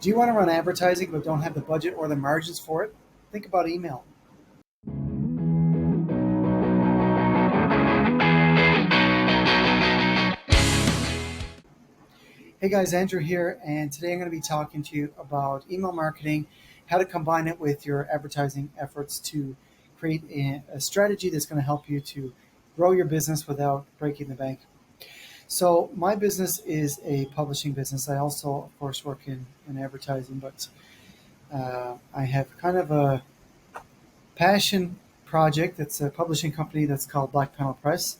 Do you want to run advertising but don't have the budget or the margins for it? Think about email. Hey guys, Andrew here, and today I'm going to be talking to you about email marketing, how to combine it with your advertising efforts to create a strategy that's going to help you to grow your business without breaking the bank. So, my business is a publishing business. I also, of course, work in advertising, but I have kind of a passion project that's a publishing company that's called Black Panel Press.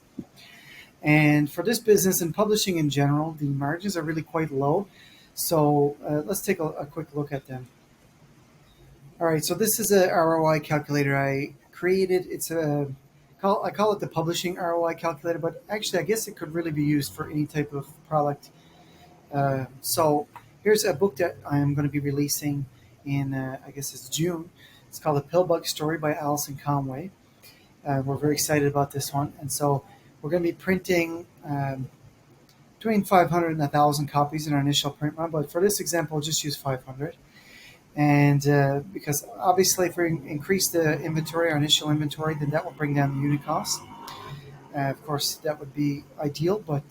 And for this business and publishing in general, the margins are really quite low. So let's take a quick look at them. All right, so this is a ROI calculator I created. I call it the publishing ROI calculator, but actually I guess it could really be used for any type of product. So here's a book that I'm going to be releasing in I guess it's June. It's called The Pillbug Story by Alison Conway. We're very excited about this one, and so we're going to be printing between 500 and 1,000 copies in our initial print run, but for this example, we'll just use 500. And because obviously, if we increase the inventory, our initial inventory, then that will bring down the unit cost. Of course, that would be ideal, but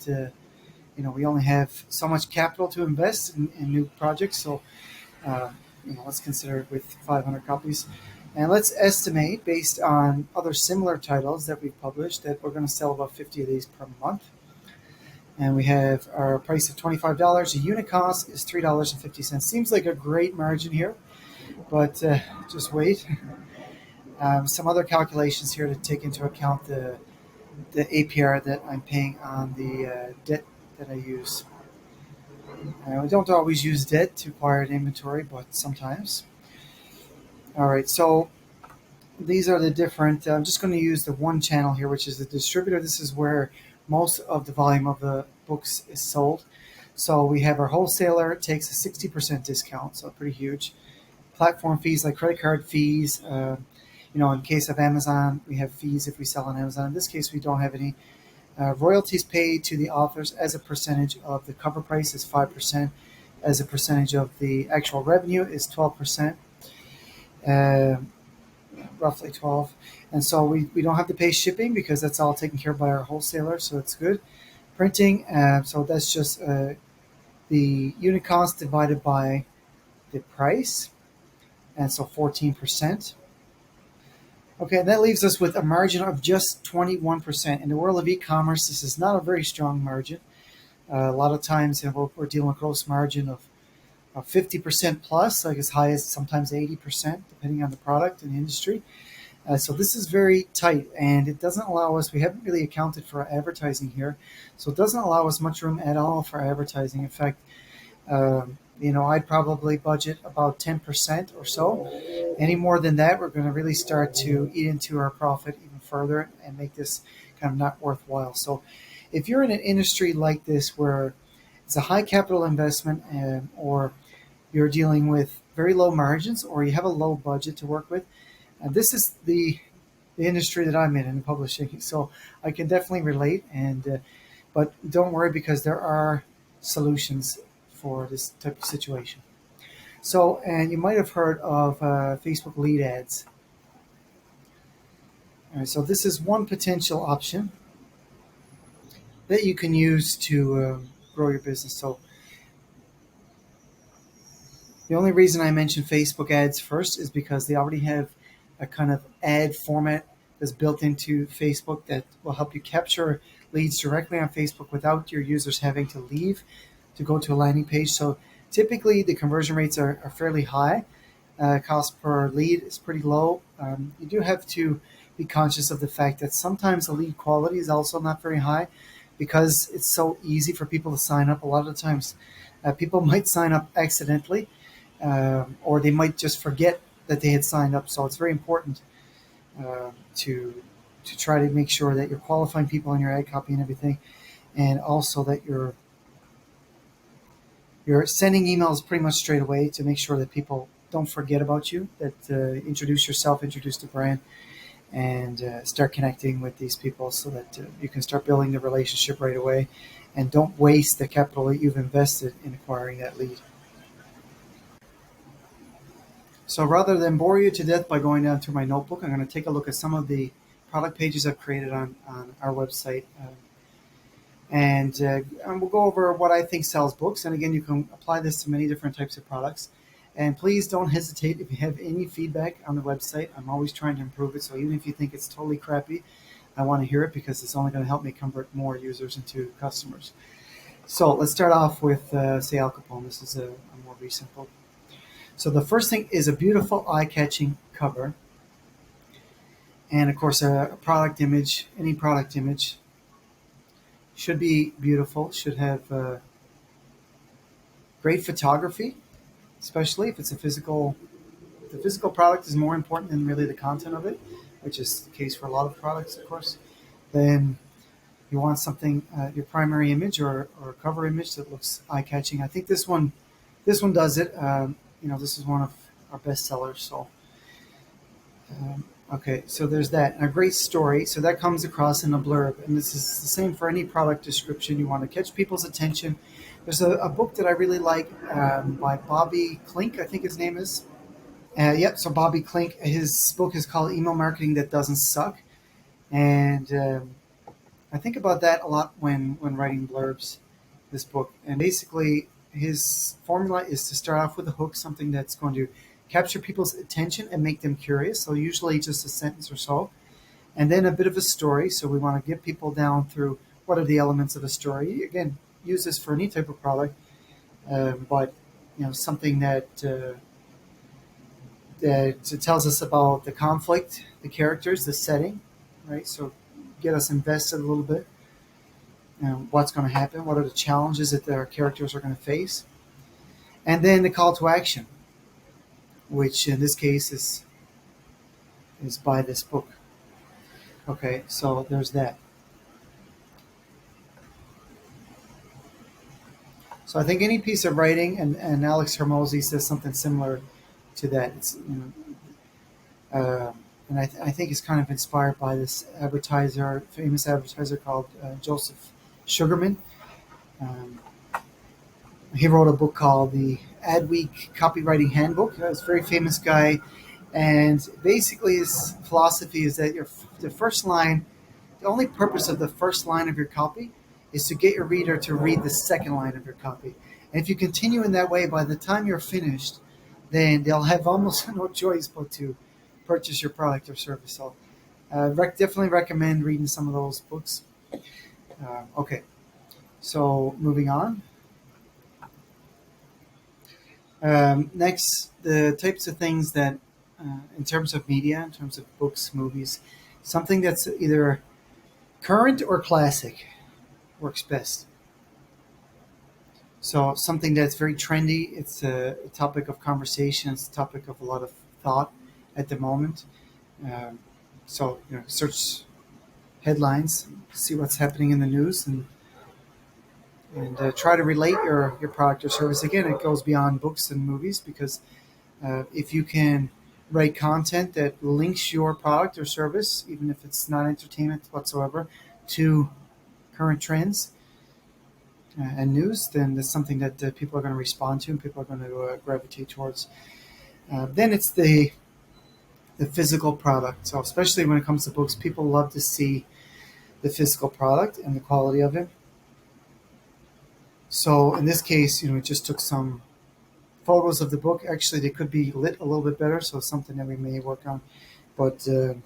we only have so much capital to invest in new projects, so let's consider it with 500 copies. And let's estimate, based on other similar titles that we've published, that we're going to sell about 50 of these per month. And we have our price of $25. The unit cost is $3.50. Seems like a great margin here, but just wait. Some other calculations here to take into account the APR that I'm paying on the debt that I use. We don't always use debt to acquire an inventory, but sometimes. All right, so these are the different. I'm just going to use the one channel here, which is the distributor. This is where most of the volume of the books is sold. So we have our wholesaler takes a 60% discount, so pretty huge. Platform fees like credit card fees. In case of Amazon, we have fees if we sell on Amazon. In this case, we don't have any. Royalties paid to the authors as a percentage of the cover price is 5%. As a percentage of the actual revenue is 12%. Roughly 12, and so we don't have to pay shipping because that's all taken care of by our wholesaler, so it's good. Printing, so that's just the unit cost divided by the price, and so 14%. Okay, that leaves us with a margin of just 21%. In the world of e-commerce, this is not a very strong margin. A lot of times we're dealing with gross margin of 50% plus, like as high as sometimes 80%, depending on the product and the industry. So this is very tight, and it doesn't allow us, we haven't really accounted for our advertising here, so it doesn't allow us much room at all for advertising. In fact, I'd probably budget about 10% or so. Any more than that, we're going to really start to eat into our profit even further and make this kind of not worthwhile. So if you're in an industry like this where it's a high capital investment or you're dealing with very low margins or you have a low budget to work with, and this is the industry that I'm in publishing, so I can definitely relate. But don't worry, because there are solutions for this type of situation. So, and you might have heard of Facebook lead ads. All right, so this is one potential option that you can use to grow your business. So the only reason I mention Facebook ads first is because they already have a kind of ad format that's built into Facebook that will help you capture leads directly on Facebook without your users having to leave to go to a landing page. So typically the conversion rates are fairly high. Cost per lead is pretty low. You do have to be conscious of the fact that sometimes the lead quality is also not very high because it's so easy for people to sign up. A lot of the times people might sign up accidentally or they might just forget that they had signed up. So it's very important to try to make sure that you're qualifying people on your ad copy and everything, and also that you're sending emails pretty much straight away to make sure that people don't forget about you, that introduce yourself, introduce the brand, and start connecting with these people so that you can start building the relationship right away and don't waste the capital that you've invested in acquiring that lead. So rather than bore you to death by going down to my notebook, I'm going to take a look at some of the product pages I've created on our website. And we'll go over what I think sells books. And again, you can apply this to many different types of products. And please don't hesitate if you have any feedback on the website. I'm always trying to improve it. So even if you think it's totally crappy, I want to hear it because it's only going to help me convert more users into customers. So let's start off with, say, Al Capone. This is a more recent book. So the first thing is a beautiful, eye-catching cover, and of course a product image. Any product image should be beautiful. Should have great photography, especially if it's a physical. The physical product is more important than really the content of it, which is the case for a lot of products, of course. Then you want something, your primary image or cover image that looks eye-catching. I think this one does it. This is one of our best sellers. So, okay, so there's that. A great story. So that comes across in a blurb. And this is the same for any product description. You want to catch people's attention. There's a book that I really like by Bobby Klink, I think his name is. Yep, so Bobby Klink. His book is called Email Marketing That Doesn't Suck. And I think about that a lot when writing blurbs, this book. And basically, his formula is to start off with a hook, something that's going to capture people's attention and make them curious. So usually just a sentence or so, and then a bit of a story. So we want to get people down through what are the elements of a story. Again, use this for any type of product, but something that tells us about the conflict, the characters, the setting, right? So get us invested a little bit. What's going to happen? What are the challenges that our characters are going to face? And then the call to action, which in this case is buy this book. Okay, so there's that. So I think any piece of writing, and Alex Hermosi says something similar to that. I think it's kind of inspired by this famous advertiser called Joseph Sugarman. Um, he wrote a book called the Adweek Copywriting Handbook. He's a very famous guy, and basically his philosophy is that the only purpose of the first line of your copy is to get your reader to read the second line of your copy. And if you continue in that way, by the time you're finished, then they'll have almost no choice but to purchase your product or service. So definitely recommend reading some of those books. Okay, so moving on. Next, the types of things that, in terms of media, in terms of books, movies, something that's either current or classic works best. So something that's very trendy, it's a topic of conversation, it's a topic of a lot of thought at the moment. Um, so search headlines, see what's happening in the news, and try to relate your product or service. Again, it goes beyond books and movies because if you can write content that links your product or service, even if it's not entertainment whatsoever, to current trends and news, then that's something that people are going to respond to and people are going to gravitate towards. Then it's the physical product. So especially when it comes to books, people love to see the physical product and the quality of it. So in this case, it just took some photos of the book. Actually, they could be lit a little bit better, so something that we may work on. But in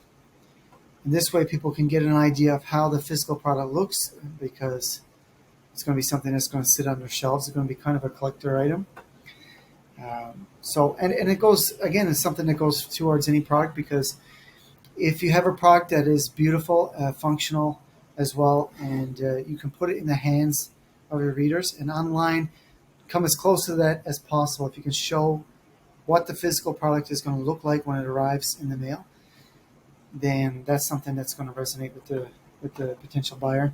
this way, people can get an idea of how the physical product looks because it's going to be something that's going to sit on their shelves. It's going to be kind of a collector item. And it goes, again, it's something that goes towards any product because if you have a product that is beautiful, functional as well, and you can put it in the hands of your readers and online, come as close to that as possible. If you can show what the physical product is going to look like when it arrives in the mail, then that's something that's going to resonate with the potential buyer.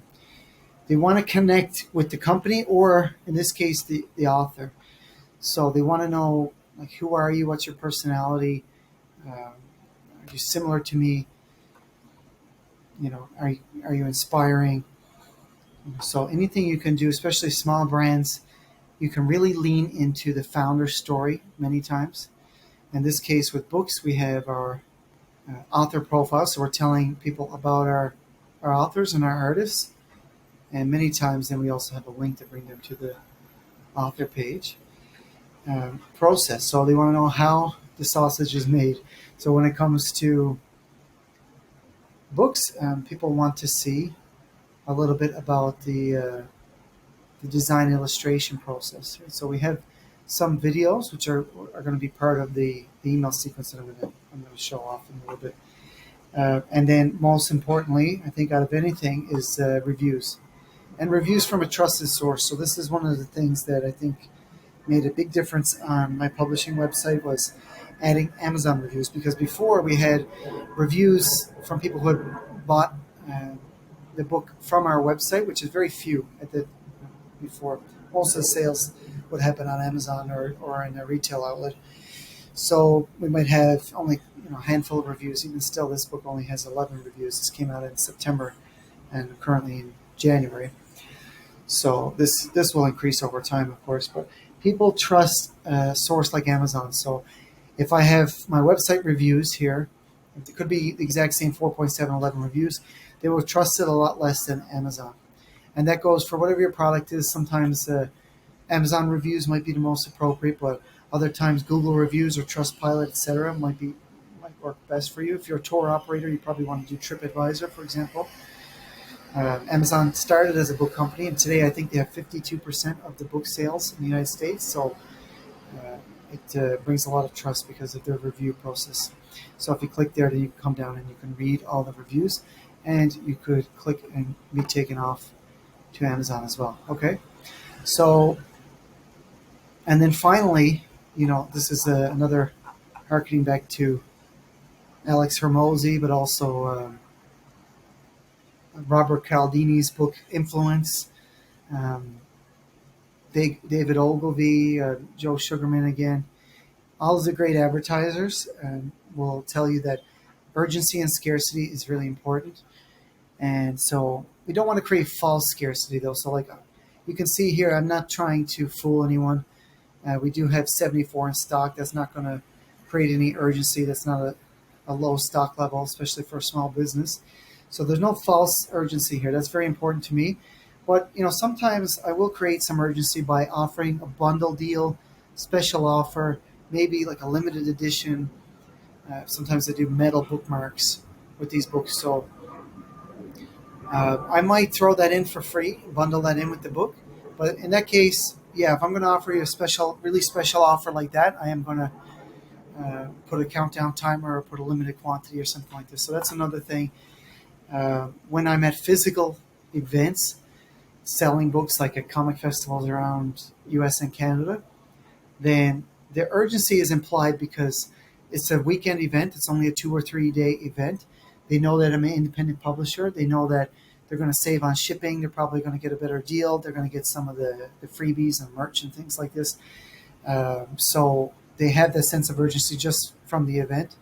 They want to connect with the company or, in this case, the author. So they want to know, like, who are you? What's your personality? Are you similar to me? Are you inspiring? So anything you can do, especially small brands, you can really lean into the founder story many times. In this case, with books, we have our author profile. So we're telling people about our authors and our artists. And many times then we also have a link to bring them to the author page. Process. So they want to know how the sausage is made. So when it comes to books, people want to see a little bit about the design illustration process. So we have some videos which are going to be part of the email sequence that I'm going to show off in a little bit. And then most importantly, I think out of anything is reviews, and reviews from a trusted source. So this is one of the things that I think made a big difference on my publishing website was adding Amazon reviews, because before we had reviews from people who had bought the book from our website, which is very few at the before. Most of the sales would happen on Amazon or in a retail outlet. So we might have only a handful of reviews. Even still, this book only has 11 reviews. This came out in September and currently in January. So this will increase over time, of course. But people trust a source like Amazon. So if I have my website reviews here, it could be the exact same 4.7, 11 reviews, they will trust it a lot less than Amazon. And that goes for whatever your product is. Sometimes Amazon reviews might be the most appropriate, but other times Google reviews or Trustpilot, etc., might work best for you. If you're a tour operator, you probably want to do TripAdvisor, for example. Amazon started as a book company, and today I think they have 52% of the book sales in the United States. So it brings a lot of trust because of their review process. So if you click there, then you can come down and you can read all the reviews, and you could click and be taken off to Amazon as well. Okay, so and then finally, this is another harkening back to Alex Hormozi, but also Robert Cialdini's book Influence, David Ogilvy, Joe Sugarman again. All of the great advertisers will tell you that urgency and scarcity is really important. And so we don't want to create false scarcity, though. So like you can see here, I'm not trying to fool anyone. We do have 74 in stock. That's not going to create any urgency. That's not a low stock level, especially for a small business. So there's no false urgency here. That's very important to me. But sometimes I will create some urgency by offering a bundle deal, special offer, maybe like a limited edition. Sometimes I do metal bookmarks with these books. So I might throw that in for free, bundle that in with the book. But in that case, yeah, if I'm going to offer you a really special offer like that, I am going to put a countdown timer or put a limited quantity or something like this. So that's another thing. When I'm at physical events, selling books like at comic festivals around US and Canada, then the urgency is implied because it's a weekend event. It's only a 2 or 3 day event. They know that I'm an independent publisher. They know that they're going to save on shipping. They're probably going to get a better deal. They're going to get some of the freebies and merch and things like this. So they have that sense of urgency just from the event.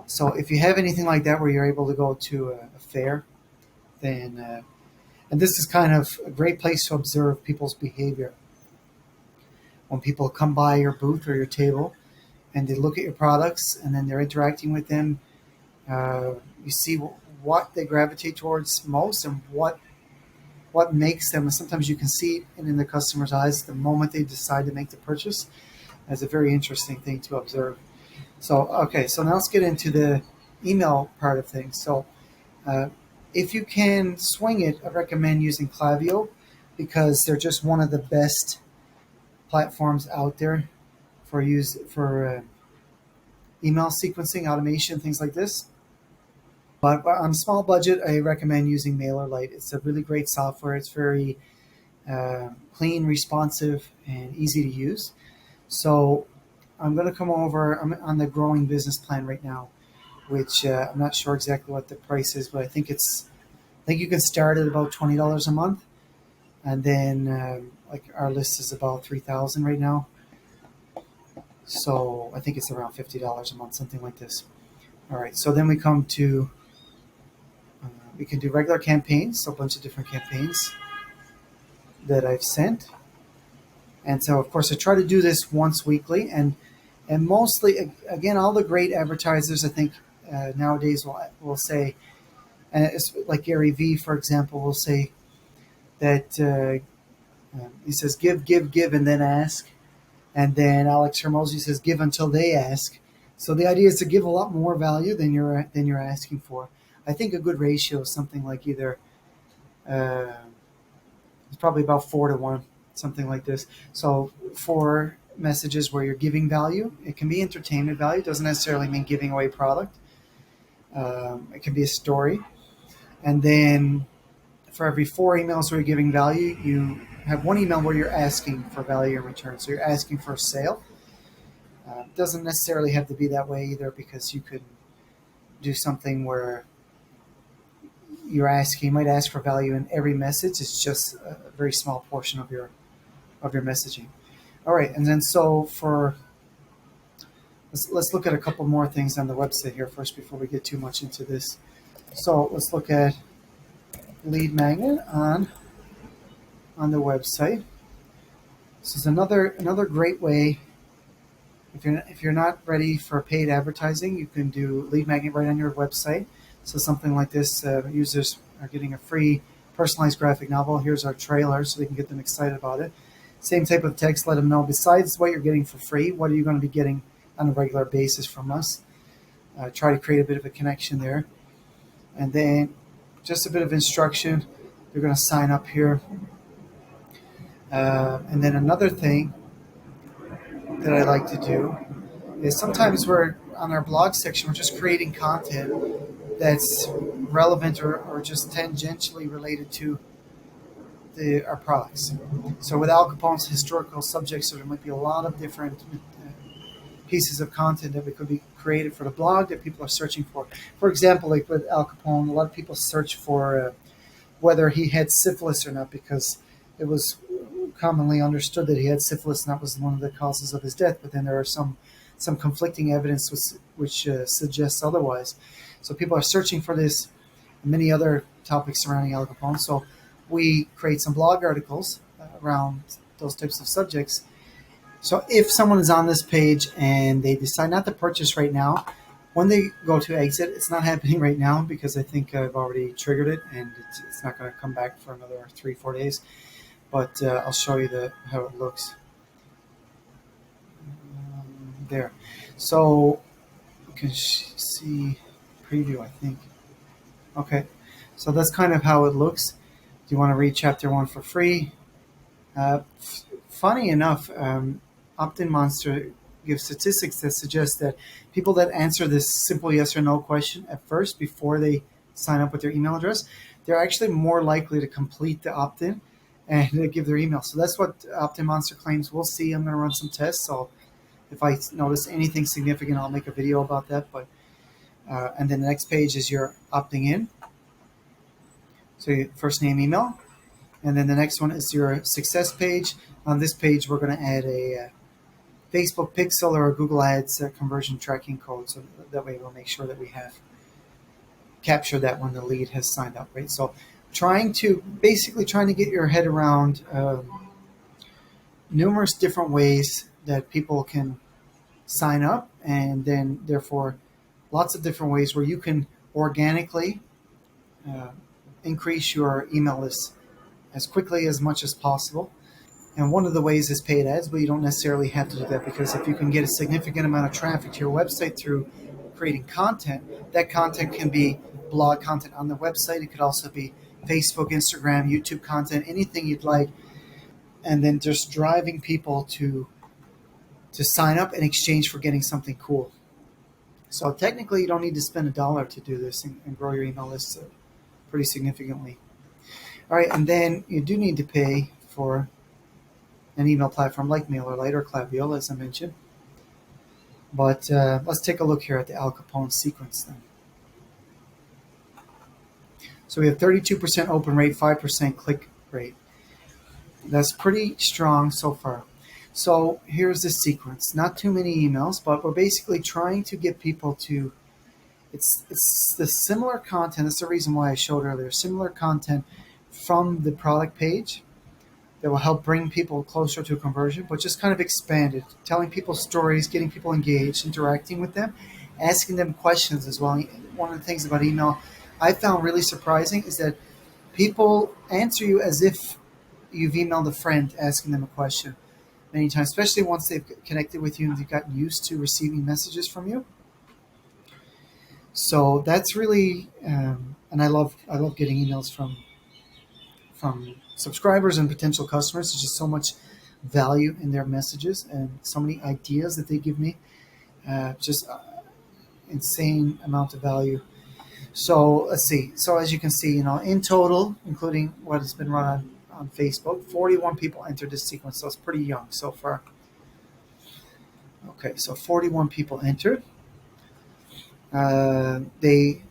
So if you have anything like that where you're able to go to a fair, then and this is kind of a great place to observe people's behavior. When people come by your booth or your table and they look at your products and then they're interacting with them, you see what they gravitate towards most and what makes them. And sometimes you can see it in the customer's eyes the moment they decide to make the purchase. That's a very interesting thing to observe. So, okay, so now let's get into the email part of things. So if you can swing it, I recommend using Klaviyo because they're just one of the best platforms out there for email sequencing, automation, things like this. But on a small budget, I recommend using MailerLite. It's a really great software. It's very clean, responsive, and easy to use. So I'm going to come over. I'm on the growing business plan right now, which I'm not sure exactly what the price is, but I think you can start at about $20 a month, and then like our list is about $3,000 right now. So I think it's around $50 a month, something like this. All right. So then we come to we can do regular campaigns, so a bunch of different campaigns that I've sent. And so, of course, I try to do this once weekly. And And mostly, again, all the great advertisers, I think, nowadays will say, and it's like Gary Vee, for example, will say that he says, give, give, give, and then ask. And then Alex Hermosi says, give until they ask. So the idea is to give a lot more value than you're asking for. I think a good ratio is something like either uh, it's probably about 4 to 1, something like this. So for messages where you're giving value, it can be entertainment value. It doesn't necessarily mean giving away product. It can be a story. And then for every 4 emails where you're giving value, you have 1 email where you're asking for value in return. So you're asking for a sale. It doesn't necessarily have to be that way either, because you could do something where you might ask for value in every message. It's just a very small portion of your messaging. All right, and then so for let's look at a couple more things on the website here first before we get too much into this. So let's look at lead magnet on the website. This is another great way. If you're not ready for paid advertising, you can do lead magnet right on your website. So something like this, users are getting a free personalized graphic novel. Here's our trailer, so they can get them excited about it. Same type of text, let them know, besides what you're getting for free, what are you going to be getting on a regular basis from us. Try to create a bit of a connection there. And then just a bit of instruction. You're going to sign up here. And then another thing that I like to do is sometimes we're on our blog section, we're just creating content that's relevant or just tangentially related to our products. So with Al Capone's historical subjects, so there might be a lot of different pieces of content that we could be created for the blog that people are searching for. For example, like with Al Capone, a lot of people search for whether he had syphilis or not, because it was commonly understood that he had syphilis and that was one of the causes of his death. But then there are some conflicting evidence which suggests otherwise. So people are searching for this and many other topics surrounding Al Capone. So we create some blog articles around those types of subjects. So if someone is on this page and they decide not to purchase right now, when they go to exit, it's not happening right now because I think I've already triggered it and it's not going to come back for another 3-4 days. But I'll show you how it looks. There. So you can see preview, I think. Okay. So that's kind of how it looks. Do you want to read chapter 1 for free? Funny enough, Opt-in Monster gives statistics that suggest that people that answer this simple yes or no question at first before they sign up with their email address, they're actually more likely to complete the opt-in and give their email. So that's what Opt-in Monster claims. We'll see. I'm going to run some tests. So if I notice anything significant, I'll make a video about that. But and then the next page is your opting in. So your first name, email. And then the next one is your success page. On this page, we're going to add a Facebook Pixel or a Google Ads conversion tracking code. So that way we'll make sure that we have captured that when the lead has signed up, right? So trying to get your head around numerous different ways that people can sign up, and then therefore lots of different ways where you can organically increase your email list as quickly as much as possible. And one of the ways is paid ads, but you don't necessarily have to do that, because if you can get a significant amount of traffic to your website through creating content, that content can be blog content on the website. It could also be Facebook, Instagram, YouTube content, anything you'd like. And then just driving people to sign up in exchange for getting something cool. So technically, you don't need to spend $1 to do this and grow your email list pretty significantly. All right, and then you do need to pay for an email platform like MailerLite or Klaviyo, as I mentioned. But let's take a look here at the Al Capone sequence then. So we have 32% open rate, 5% click rate. That's pretty strong so far. So here's the sequence. Not too many emails, but we're basically trying to get people to, it's the similar content. That's the reason why I showed earlier, similar content from the product page, that will help bring people closer to conversion, but just kind of expand it, telling people stories, getting people engaged, interacting with them, asking them questions as well. One of the things about email I found really surprising is that people answer you as if you've emailed a friend asking them a question many times, especially once they've connected with you and they've gotten used to receiving messages from you. So that's really, and I love getting emails from subscribers and potential customers. There's just so much value in their messages and so many ideas that they give me. Just insane amount of value. So let's see. So as you can see, in total, including what has been run on Facebook, 41 people entered this sequence. So it's pretty young so far. Okay, so 41 people entered. They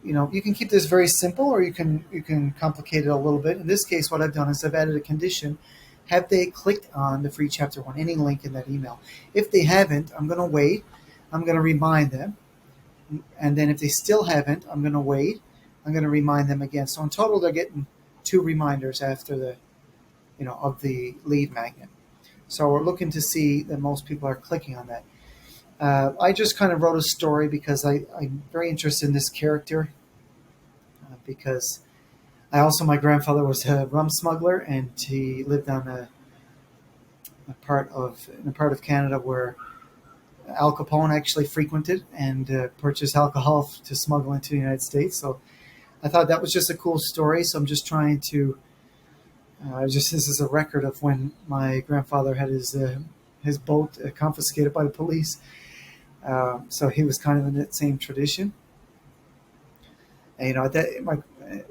you can keep this very simple, or you can complicate it a little bit. In this case, what I've done is I've added a condition: have they clicked on the free chapter one, any link in that email? If they haven't, I'm going to wait. I'm going to remind them, and then if they still haven't, I'm going to wait. I'm going to remind them again. So in total, they're getting 2 reminders after of the lead magnet. So we're looking to see that most people are clicking on that. I just kind of wrote a story because I'm very interested in this character, because my grandfather was a rum smuggler, and he lived on in a part of Canada where Al Capone actually frequented and purchased alcohol to smuggle into the United States. So I thought that was just a cool story. So I'm just trying to this is a record of when my grandfather had his boat confiscated by the police. So he was kind of in that same tradition. And,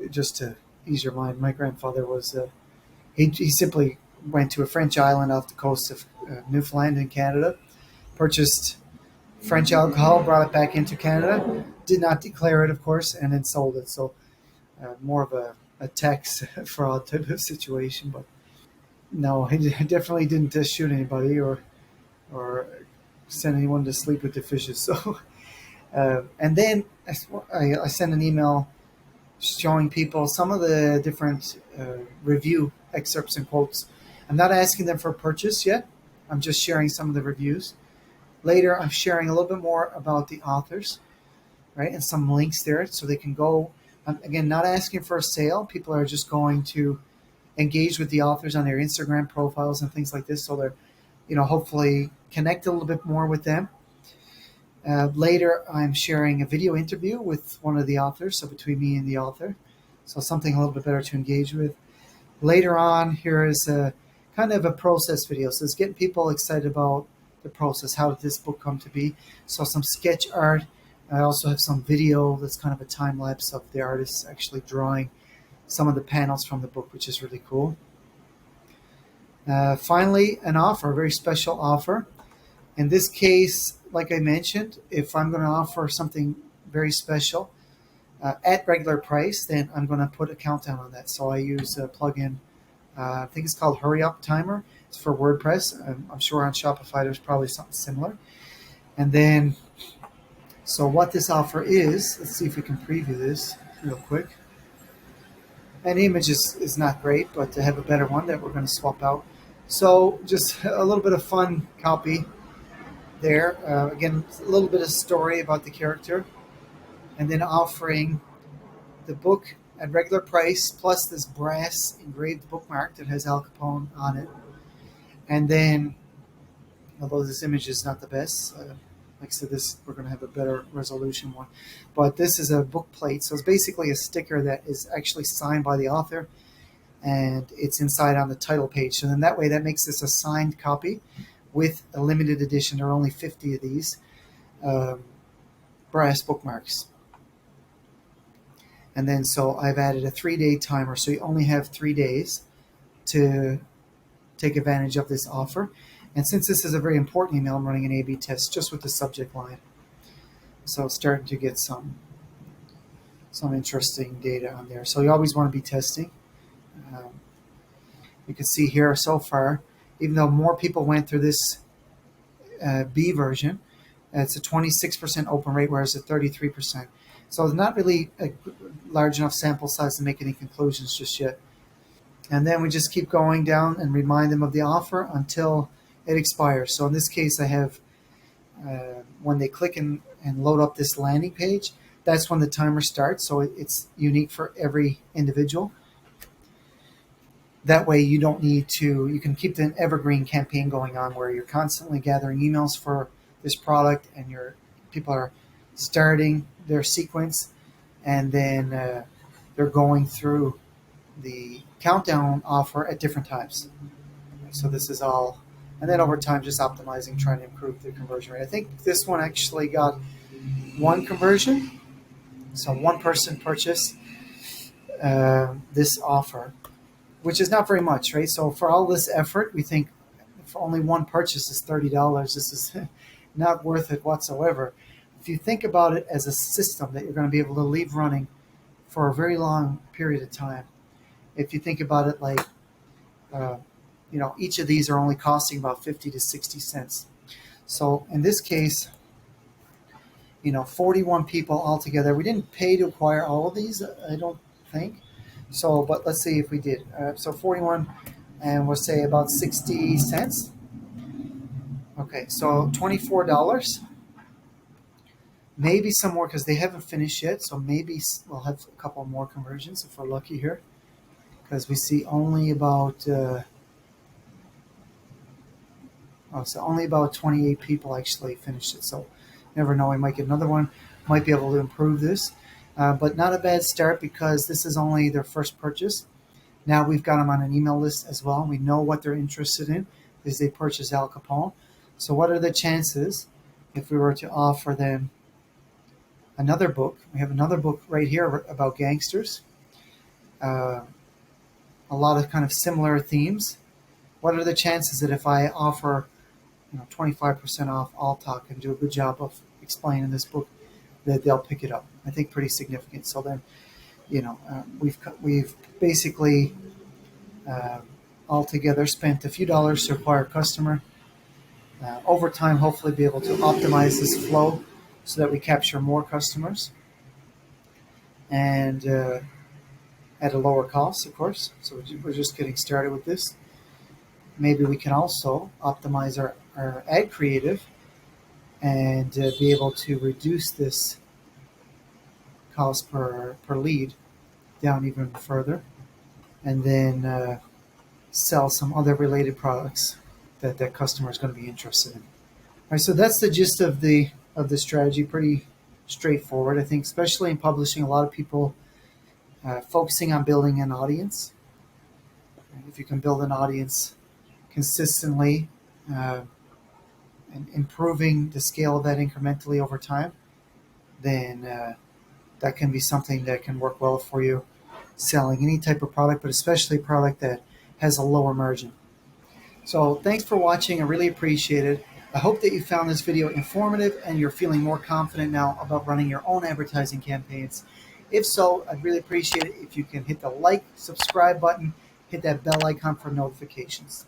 just to ease your mind, my grandfather was he simply went to a French island off the coast of Newfoundland in Canada, purchased French alcohol, brought it back into Canada, did not declare it, of course, and then sold it. So more of a tax fraud type of situation. But no, he definitely didn't shoot anybody or send anyone to sleep with the fishes. So and then I sent an email showing people some of the different review excerpts and quotes. I'm not asking them for purchase yet. I'm just sharing some of the reviews. Later, I'm sharing a little bit more about the authors, right, and some links there so they can go. Again, not asking for a sale. People are just going to engage with the authors on their Instagram profiles and things like this, so they're, hopefully connect a little bit more with them. Later, I'm sharing a video interview with one of the authors, so between me and the author, so something a little bit better to engage with. Later on, here is a kind of a process video, so it's getting people excited about the process. How did this book come to be? So some sketch art. I also have some video that's kind of a time lapse of the artists actually drawing some of the panels from the book, which is really cool. Finally, an offer, a very special offer. In this case, like I mentioned, if I'm going to offer something very special at regular price, then I'm going to put a countdown on that. So I use a plugin. I think it's called Hurry Up Timer. It's for WordPress. I'm sure on Shopify there's probably something similar. And then, so what this offer is, let's see if we can preview this real quick. And the image is not great, but to have a better one that we're going to swap out. So just a little bit of fun copy there. Again, a little bit of story about the character, and then offering the book at regular price plus this brass engraved bookmark that has Al Capone on it. And then, although this image is not the best, like I said, we're going to have a better resolution one, but this is a book plate, so it's basically a sticker that is actually signed by the author, and it's inside on the title page. So then that makes this a signed copy with a limited edition. There are only 50 of these brass bookmarks. And then so I've added a 3-day timer, so you only have 3 days to take advantage of this offer. And since this is a very important email, I'm running an A/B test just with the subject line. So it's starting to get some interesting data on there. So you always want to be testing. You can see here so far, even though more people went through this B version, it's a 26% open rate, whereas a 33%. So it's not really a large enough sample size to make any conclusions just yet. And then we just keep going down and remind them of the offer until it expires. So in this case, I have when they click and load up this landing page, that's when the timer starts. So it's unique for every individual. That way you don't need to, you can keep the evergreen campaign going on where you're constantly gathering emails for this product and your people are starting their sequence and then they're going through the countdown offer at different times. So this is all, and then over time just optimizing, trying to improve the conversion rate. I think this one actually got one conversion. So one person purchased this offer, which is not very much, right? So for all this effort, we think if only one purchase is $30, this is not worth it whatsoever. If you think about it as a system that you're going to be able to leave running for a very long period of time, if you think about it like, each of these are only costing about 50 to 60 cents. So in this case, 41 people altogether. We didn't pay to acquire all of these, I don't think. So, but let's see if we did. So 41, and we'll say about 60 cents. Okay, so $24. Maybe some more because they haven't finished yet. So maybe we'll have a couple more conversions if we're lucky here. Because we see only about, only about 28 people actually finished it. So never know, we might get another one. Might be able to improve this. But not a bad start because this is only their first purchase. Now we've got them on an email list as well. We know what they're interested in is they purchase Al Capone. So what are the chances if we were to offer them another book? We have another book right here about gangsters. A lot of kind of similar themes. What are the chances that if I offer 25% off All Talk and do a good job of explaining this book, that they'll pick it up? I think pretty significant. So then, we've basically altogether spent a few dollars to acquire a customer. Over time, hopefully be able to optimize this flow so that we capture more customers and at a lower cost, of course. So we're just getting started with this. Maybe we can also optimize our ad creative and be able to reduce this cost per lead down even further, and then sell some other related products that customer is going to be interested in. All right, so that's the gist of the strategy. Pretty straightforward, I think, especially in publishing. A lot of people focusing on building an audience. If you can build an audience consistently and improving the scale of that incrementally over time, then that can be something that can work well for you selling any type of product, but especially a product that has a lower margin. So thanks for watching. I really appreciate it. I hope that you found this video informative and you're feeling more confident now about running your own advertising campaigns. If so, I'd really appreciate it if you can hit the like, subscribe button, hit that bell icon for notifications.